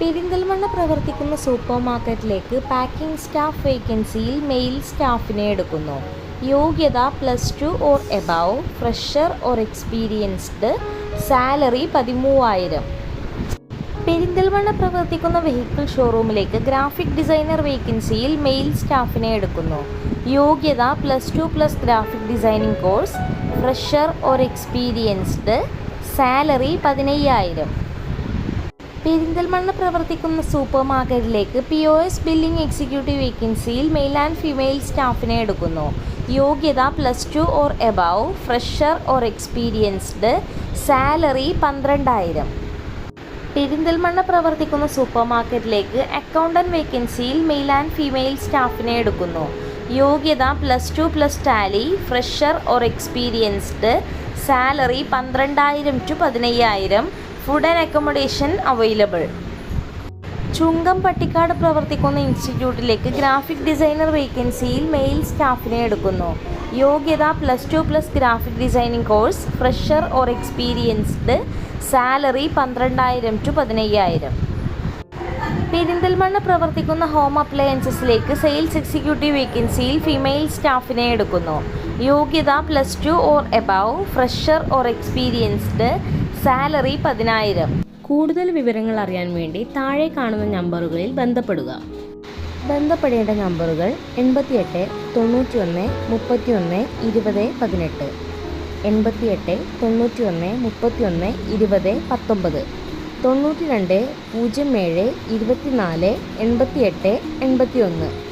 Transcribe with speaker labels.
Speaker 1: പെരിന്തൽമണ്ണ പ്രവർത്തിക്കുന്ന സൂപ്പർ മാർക്കറ്റിലേക്ക് packing staff വേക്കൻസിയിൽ male സ്റ്റാഫിനെ എടുക്കുന്നു. യോഗ്യത +2 or above, fresher or experienced, salary 13,000. Perinthalmanna പ്രവർത്തിക്കുന്ന വെഹിക്കിൾ ഷോറൂമിലേക്ക് ഗ്രാഫിക് ഡിസൈനർ വേക്കൻസിയിൽ മെയിൽ സ്റ്റാഫിനെ എടുക്കുന്നു. യോഗ്യത +2+ graphic designing course, fresher or experienced, salary 15,000. Perinthalmanna പ്രവർത്തിക്കുന്ന സൂപ്പർ മാർക്കറ്റിലേക്ക് POS ബില്ലിംഗ് എക്സിക്യൂട്ടീവ് വേക്കൻസിയിൽ മെയിൽ ആൻഡ് ഫീമെയിൽ സ്റ്റാഫിനെ എടുക്കുന്നു. യോഗ്യത +2 or above, fresher or experienced, salary 12,000. Perinthalmanna പ്രവർത്തിക്കുന്ന സൂപ്പർ മാർക്കറ്റിലേക്ക് അക്കൗണ്ടൻറ്റ് വേക്കൻസിയിൽ മെയിൽ ആൻഡ് ഫീമെയിൽ സ്റ്റാഫിനെ എടുക്കുന്നു. യോഗ്യത +2+ Tally, fresher or experienced, salary 12,000 to 15,000. Food and accommodation available. Chungam Pattikkad പ്രവർത്തിക്കുന്ന ഇൻസ്റ്റിറ്റ്യൂട്ടിലേക്ക് ഗ്രാഫിക് ഡിസൈനർ വേക്കൻസിയിൽ മെയിൽ സ്റ്റാഫിനെ എടുക്കുന്നു. യോഗ്യത +2+ graphic designing course, fresher or experienced, salary 12,000 to 15,000. Perinthalmanna പ്രവർത്തിക്കുന്ന ഹോം അപ്ലയൻസസിലേക്ക് സെയിൽസ് എക്സിക്യൂട്ടീവ് വേക്കൻസിയിൽ ഫീമെയിൽ സ്റ്റാഫിനെ എടുക്കുന്നു. യോഗ്യത +2 or above, fresher or experienced, salary 10,000. കൂടുതൽ വിവരങ്ങൾ അറിയാൻ വേണ്ടി താഴെ കാണുന്ന നമ്പറുകളിൽ ബന്ധപ്പെടുക. ബന്ധപ്പെടേണ്ട നമ്പറുകൾ 88 91 31 20 18, 88 91 31 20 19, 92 07 24 88 81.